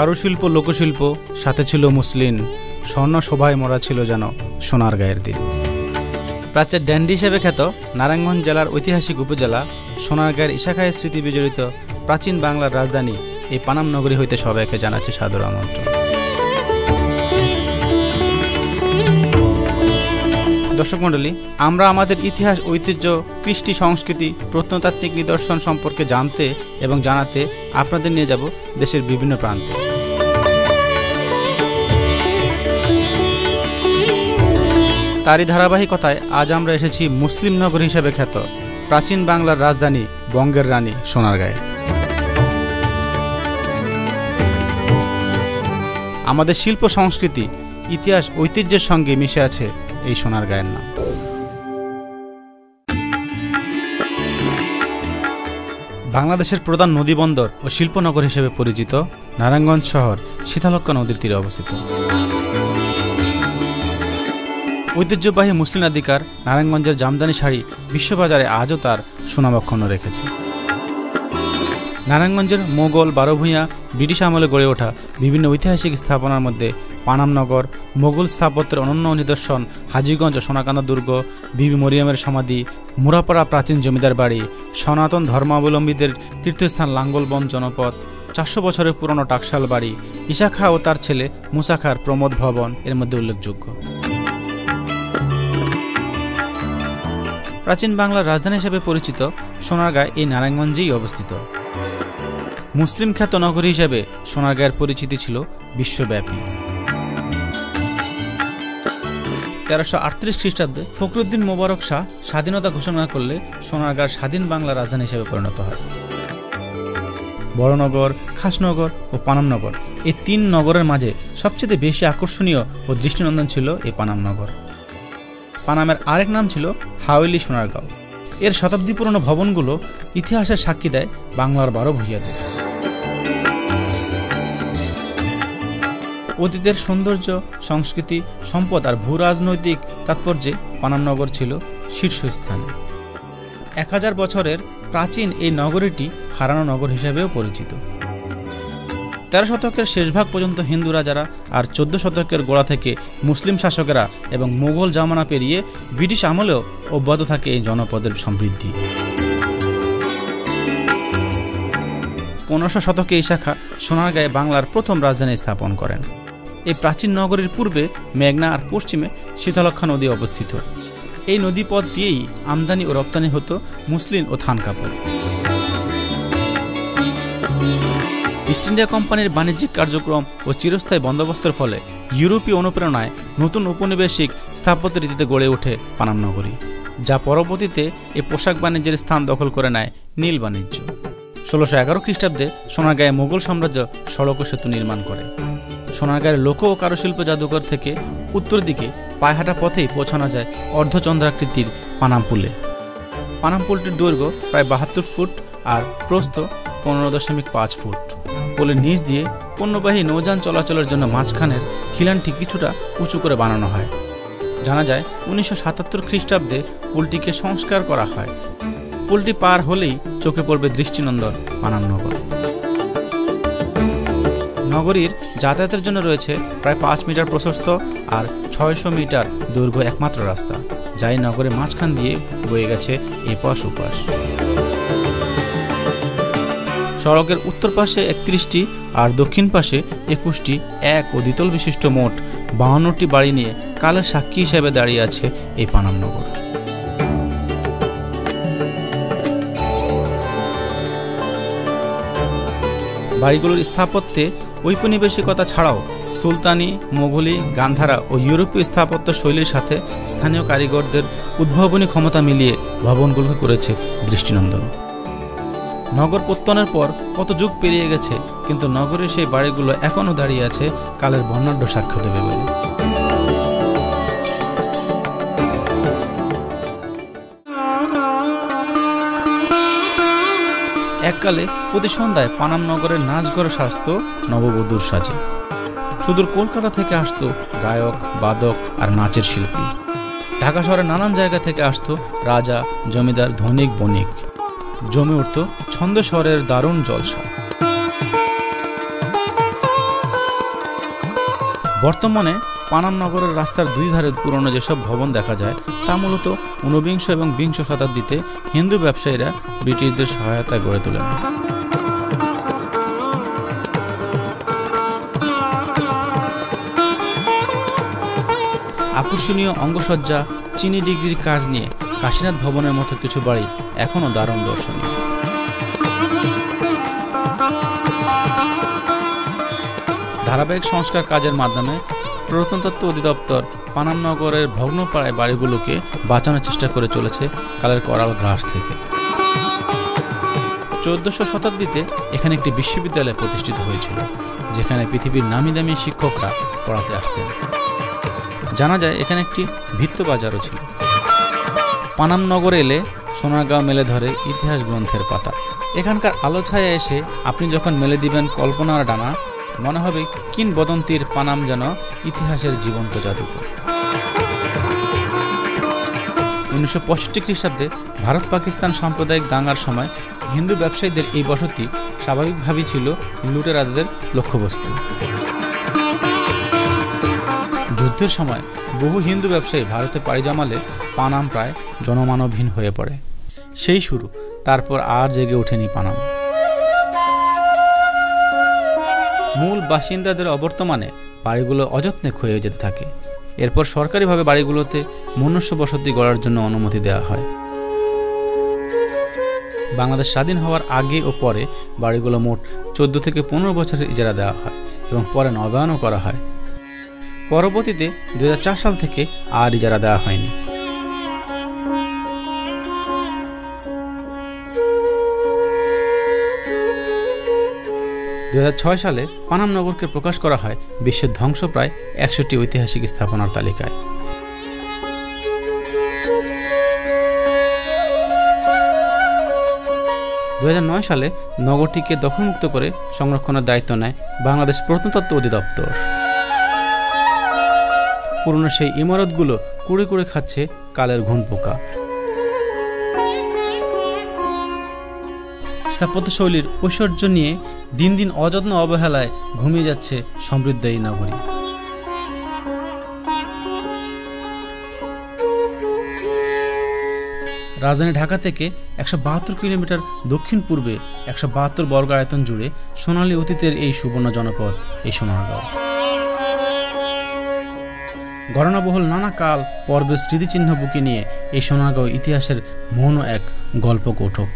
কারুশিল্প লোকশিল্প সাথে ছিল মুসলিম, স্বর্ণ শোভায় মোড়া ছিল যেন সোনারগাঁয়ের দিন। প্রাচ্যের ড্যান্ডি হিসেবে খ্যাত নারায়ণগঞ্জ জেলার ঐতিহাসিক উপজেলা সোনারগাঁয়ের ঈশাখায়ের স্মৃতি বিজড়িত প্রাচীন বাংলার রাজধানী এই পানাম নগরী হইতে সবাইকে জানাচ্ছে সাদর আমন্ত্রণ। দর্শক মণ্ডলী, আমরা আমাদের ইতিহাস, ঐতিহ্য, কৃষ্টি, সংস্কৃতি, প্রত্নতাত্ত্বিক নিদর্শন সম্পর্কে জানতে এবং জানাতে আপনাদের নিয়ে যাব দেশের বিভিন্ন প্রান্তে। তারই ধারাবাহিকতায় আজ আমরা এসেছি মুসলিম নগরী হিসেবে খ্যাত প্রাচীন বাংলার রাজধানী বঙ্গের রানী সোনারগাঁয়ে। আমাদের শিল্প, সংস্কৃতি, ইতিহাস, ঐতিহ্যের সঙ্গে মিশে আছে এই সোনারগাঁয়ের নাম। বাংলাদেশের প্রধান নদীবন্দর ও শিল্পনগর হিসেবে পরিচিত নারায়ণগঞ্জ শহর শীতলক্ষ্যা নদীর তীরে অবস্থিত। ঐতিহ্যবাহী মুসলিমাধিকার নারায়ণগঞ্জের জামদানি শাড়ি বিশ্ববাজারে আজও তার সুনাম অক্ষুণ্ণ রেখেছে। নারায়ণগঞ্জের মোগল, বারোভূঁইয়া, ব্রিটিশ আমলে গড়ে ওঠা বিভিন্ন ঐতিহাসিক স্থাপনার মধ্যে পানামনগর, মোগল স্থাপত্যের অনন্য নিদর্শন হাজীগঞ্জ ও সোনাকান্দা দুর্গ, বিবি মরিয়মের সমাধি, মুরাপাড়া প্রাচীন জমিদার বাড়ি, সনাতন ধর্মাবলম্বীদের তীর্থস্থান লাঙ্গলবন জনপদ, 400 বছরের পুরনো টাকশাল বাড়ি, ঈশা খাঁ ও তার ছেলে মুসা খাঁর প্রমোদ ভবন এর মধ্যে উল্লেখযোগ্য। প্রাচীন বাংলার রাজধানী হিসেবে পরিচিত সোনারগাঁয় এই নারায়ণগঞ্জেই অবস্থিত। মুসলিম খ্যাত নগরী হিসেবে সোনারগাঁয়ের পরিচিতি ছিল বিশ্বব্যাপী। 1338 খ্রিস্টাব্দে ফখরুদ্দিন মোবারক শাহ স্বাধীনতা ঘোষণা করলে সোনারগাঁ স্বাধীন বাংলার রাজধানী হিসেবে পরিণত হয়। বড়নগর, খাসনগর ও পানামনগর এই 3 নগরের মাঝে সবচেয়ে বেশি আকর্ষণীয় ও দৃষ্টিনন্দন ছিল এই পানামনগর। পানামের আরেক নাম ছিল হাওয়েলি সোনারগাঁও। এর শতাব্দী পুরনো ভবনগুলো ইতিহাসের সাক্ষী দেয় বাংলার বারোভূঁইয়াদের। অতীতের সৌন্দর্য, সংস্কৃতি, সম্পদ আর ভূরাজনৈতিক তাৎপর্যে পানামনগর ছিল শীর্ষস্থানে। 1000 বছরের প্রাচীন এই নগরীটি হারানো নগর হিসেবেও পরিচিত। 13 শতকের শেষভাগ পর্যন্ত হিন্দু রাজারা আর 14 শতকের গোড়া থেকে মুসলিম শাসকেরা এবং মোগল জামানা পেরিয়ে ব্রিটিশ আমলেও অব্যাহত থাকে এই জনপদের সমৃদ্ধি। 1500 শতকে ঈশা খাঁ সোনারগাঁয়ে বাংলার প্রথম রাজধানী স্থাপন করেন। এই প্রাচীন নগরীর পূর্বে মেঘনা আর পশ্চিমে শীতলক্ষ্যা নদী অবস্থিত। এই নদীপথ দিয়েই আমদানি ও রপ্তানি হতো মুসলিম ও থান কাপড়। ইস্ট ইন্ডিয়া কোম্পানির বাণিজ্যিক কার্যক্রম ও চিরস্থায়ী বন্দোবস্তের ফলে ইউরোপীয় অনুপ্রেরণায় নতুন উপনিবেশিক স্থাপত্য রীতিতে গড়ে ওঠে পানাম নগরী, যা পরবর্তীতে এই পোশাক বাণিজ্যের স্থান দখল করে নেয় নীল বাণিজ্য। 1611 খ্রিস্টাব্দে সোনারগাঁয়ে মোগল সাম্রাজ্য সড়ক ও সেতু নির্মাণ করে। সোনারগাঁয়ের লোক ও কারুশিল্প জাদুঘর থেকে উত্তর দিকে পায়হাটা পথেই পৌঁছানো যায় অর্ধচন্দ্রাকৃতির পানামপুলে। পানামপুলটির দৈর্ঘ্য প্রায় 72 ফুট আর প্রস্থ 15.5 ফুট। পোলের নিচ দিয়ে পণ্যবাহী নৌযান চলাচলের জন্য মাঝখানের খিলানটি কিছুটা উঁচু করে বানানো হয়। জানা যায় 1977 খ্রিস্টাব্দে পুলটিকে সংস্কার করা হয়। পুলটি পার হলেই চোখে পড়বে দৃষ্টিনন্দন পানামনগর। নগরীর যাতায়াতের জন্য রয়েছে প্রায় 5 মিটার প্রশস্ত আর 600 মিটার দৈর্ঘ্য একমাত্র রাস্তা, যাই নগরের মাঝখান দিয়ে বয়ে গেছে এপাশ ওপাশ। সড়কের উত্তর পাশে 31টি আর দক্ষিণ পাশে 21টি এক ও দ্বিতল বিশিষ্ট মোট 52টি বাড়ি নিয়ে কালের সাক্ষী হিসেবে দাঁড়িয়ে আছে এই পানামনগর। বাড়িগুলোর স্থাপত্যে ঔপনিবেশিকতা ছাড়াও সুলতানি, মোগলি, গান্ধারা ও ইউরোপীয় স্থাপত্য শৈলীর সাথে স্থানীয় কারিগরদের উদ্ভাবনী ক্ষমতা মিলিয়ে ভবনগুলোকে করেছে দৃষ্টিনন্দন। নগর পত্তনের পর কত যুগ পেরিয়ে গেছে, কিন্তু নগরের সেই বাড়িগুলো এখনও দাঁড়িয়ে আছে কালের বর্ণাঢ্য সাক্ষ্য দেবে বলে। এককালে প্রতি সন্ধ্যায় পানাম নগরের নাচঘরে সাজত নববধূর সাজে। সুদূর কলকাতা থেকে আসতো গায়ক, বাদক আর নাচের শিল্পী। ঢাকা শহরের নানান জায়গা থেকে আসতো রাজা, জমিদার, ধনিক, বণিক। জমে উঠত ছন্দ স্বরের দারুণ জলসা। বর্তমানে পানাম নগরের রাস্তার দুই ধারে পুরনো যেসব ভবন দেখা যায় তা মূলত ঊনবিংশ এবং বিংশ শতাব্দীতে হিন্দু ব্যবসায়ীরা ব্রিটিশদের সহায়তায় গড়ে তোলেন। আকর্ষণীয় অঙ্গসজ্জা, চিনি ডিগ্রির কাজ নিয়ে কাশীনাথ ভবনের মতো কিছু বাড়ি এখনও দারুণ দর্শনীয়। ধারাবাহিক সংস্কার কাজের মাধ্যমে প্রত্নতত্ত্ব অধিদপ্তর পানাম নগরের ভগ্নপ্রায় বাড়িগুলোকে বাঁচানোর চেষ্টা করে চলেছে কালের করাল গ্রাস থেকে। 1400 শতাব্দীতে এখানে একটি বিশ্ববিদ্যালয় প্রতিষ্ঠিত হয়েছিল, যেখানে পৃথিবীর নামি দামি শিক্ষকরা পড়াতে আসতেন। জানা যায় এখানে একটি ভিত্ত বাজারও ছিল। পানাম নগরে এলে সোনারগাঁও মেলে ধরে ইতিহাস গ্রন্থের পাতা। এখানকার আলো ছায়া এসে আপনি যখন মেলে দিবেন কল্পনার ডানা, মনে হবে কিংবদন্তির পানাম যেন ইতিহাসের জীবন্ত জাদুঘর। 1965 খ্রিস্টাব্দে ভারত পাকিস্তান সাম্প্রদায়িক দাঙ্গার সময় হিন্দু ব্যবসায়ীদের এই বসতি স্বাভাবিকভাবেই ছিল লুটেরাদের লক্ষ্যবস্তু। যুদ্ধের সময় বহু হিন্দু ব্যবসায়ী ভারতে পাড়ি জমালে পানাম প্রায় জনমানবহীন হয়ে পড়ে। সেই শুরু, তারপর আর জেগে ওঠেনি পানাম। মূল বাসিন্দাদের অবর্তমানে বাড়িগুলো অযত্নে ক্ষয়ে যেতে থাকে। এরপর সরকারিভাবে বাড়িগুলোতে মনুষ্য বসতি গড়ার জন্য অনুমতি দেওয়া হয়। বাংলাদেশ স্বাধীন হওয়ার আগে ও পরে বাড়িগুলো মোট 14 থেকে 15 বছরের ইজারা দেওয়া হয় এবং পরে নবায়নও করা হয়। পরবর্তীতে 2004 সাল থেকে আর ইজারা দেওয়া হয়নি। 2006 সালে পানাম নগরকে প্রকাশ করা হয় বিশ্বের ধ্বংসপ্রায় 100টি ঐতিহাসিক স্থাপনার তালিকায়। 2009 সালে নগরটিকে দখলমুক্ত করে সংরক্ষণের দায়িত্ব নেয় বাংলাদেশ প্রত্নতত্ত্ব অধিদপ্তর। পুরনো সেই ইমারতগুলো কুড়ে কুড়ে খাচ্ছে কালের ঘুণপোকা। স্থাপত্যশৈলীর ঐশ্বর্য নিয়ে দিন দিন অযত্ন অবহেলায় ঘুমিয়ে যাচ্ছে সমৃদ্ধ এই নগরী। রাজধানী ঢাকা থেকে 172 কিলোমিটার দক্ষিণ পূর্বে 172 বর্গ আয়তন জুড়ে সোনালী অতীতের এই সুবর্ণ জনপদ এই সোনারগাঁও। গণনাবহুল নানা কাল পর্বের স্মৃতিচিহ্ন বুকে নিয়ে এই সোনারগাঁও ইতিহাসের মৌন এক গল্প কৌতুক।